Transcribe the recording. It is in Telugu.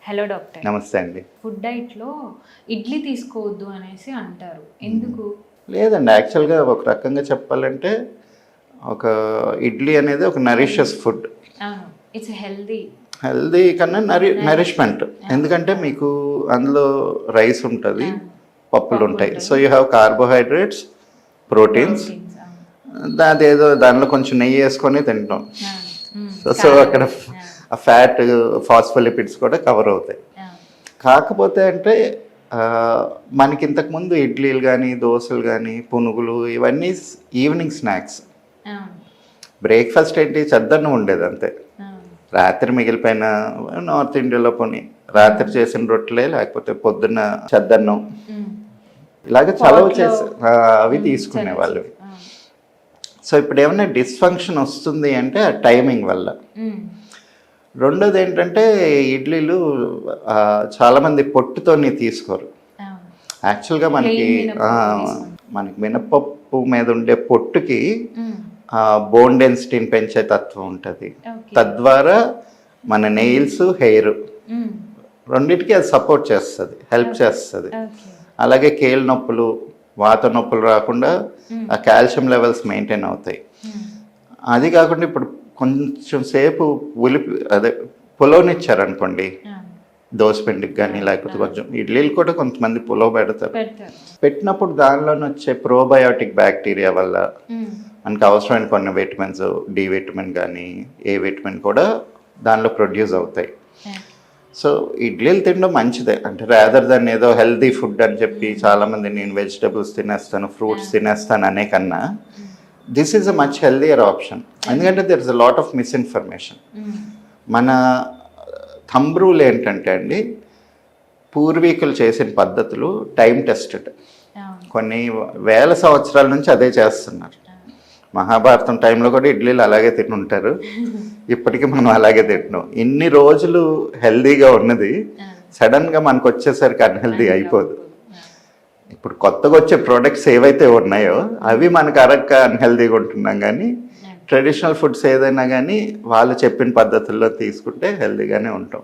Hello doctor. నమస్తే అండి. ఫుడ్ డైట్లో ఇడ్లీ తీసుకోవద్దు అనేసి అంటారు, ఎందుకు? లేదండి, యాక్చువల్గా ఒక రకంగా చెప్పాలంటే ఒక ఇడ్లీ అనేది ఒక నరిషియస్ ఫుడ్. ఇట్స్ హెల్దీ కన్నా నరిష్మెంట్. ఎందుకంటే మీకు అందులో రైస్ ఉంటుంది, పప్పులు ఉంటాయి. So you have carbohydrates, proteins. అదేదో దానిలో కొంచెం నెయ్యి వేసుకొని తింటాం. సో అక్కడ ఆ ఫ్యాట్, ఫాస్ఫోలిపిడ్స్ కూడా కవర్ అవుతాయి. కాకపోతే అంటే మనకి ఇంతకుముందు ఇడ్లీలు కానీ, దోశలు కానీ, పునుగులు ఇవన్నీ ఈవినింగ్ స్నాక్స్. బ్రేక్ఫాస్ట్ ఏంటి, చద్దన్నం ఉండేది అంతే. రాత్రి మిగిలిపోయిన నార్త్ ఇండియాలో పోనీ రాత్రి చేసిన రొట్టెలే, లేకపోతే పొద్దున్న చద్దన్నం ఇలాగ చలవ చేసి అవి తీసుకునే వాళ్ళు. సో ఇప్పుడు ఏమైనా డిస్ఫంక్షన్ వస్తుంది అంటే ఆ టైమింగ్ వల్ల. రెండోది ఏంటంటే ఇడ్లీలు చాలామంది పొట్టుతోని తీసుకోరు. యాక్చువల్గా మనకి మినపప్పు మీద ఉండే పొట్టుకి బోన్ డెన్సిటీని పెంచే తత్వం ఉంటుంది. తద్వారా మన నెయిల్స్, హెయిర్ రెండింటికి అది సపోర్ట్ చేస్తుంది, హెల్ప్ చేస్తుంది. అలాగే కీళ్ళ నొప్పులు, వాత నొప్పులు రాకుండా ఆ కాల్షియం లెవెల్స్ మెయింటైన్ అవుతాయి. అది కాకుండా ఇప్పుడు కొంచెం సేపు పులవనిచ్చారనుకోండి, దోసపిండికి కానీ లేకపోతే కొంచెం ఇడ్లీలు కూడా కొంతమంది పులవ పెడతారు. పెట్టినప్పుడు దానిలోని వచ్చే ప్రోబయోటిక్ బ్యాక్టీరియా వల్ల మనకు అవసరమైన కొన్ని విటమిన్స్, డి విటమిన్ కానీ ఏ విటమిన్ కూడా దానిలో ప్రొడ్యూస్ అవుతాయి. సో ఇడ్లీలు తినడం మంచిదే, అంటే రాదర్ దాన్ ఏదో హెల్దీ ఫుడ్ అని చెప్పి చాలామంది నేను వెజిటబుల్స్ తినేస్తాను, ఫ్రూట్స్ తినేస్తాను అనే కన్నా this is a much healthier option. ఎందుకంటే there is a lot of misinformation. మన థంబ్ రూల్ ఏంటంటే అండి, పూర్వీకులు చేసిన పద్ధతులు టైం టెస్టెడ్. కొన్ని వేల సంవత్సరాల నుంచి అదే చేస్తున్నారు. మహాభారతం టైంలో కూడా ఇడ్లీలు అలాగే తింటుంటారు, ఇప్పటికీ మనం అలాగే తింటున్నాం. ఇన్ని రోజులు హెల్దీగా ఉన్నది సడన్గా మనకు వచ్చేసరికి అన్హెల్దీ అయిపోదు. ఇప్పుడు కొత్తగా వచ్చే ప్రోడక్ట్స్ ఏవైతే ఉన్నాయో అవి మనకు అన్హెల్దీగా ఉంటున్నాం. కానీ ట్రెడిషనల్ ఫుడ్స్ ఏదైనా కానీ వాళ్ళు చెప్పిన పద్ధతుల్లో తీసుకుంటే హెల్దీగానే ఉంటాం.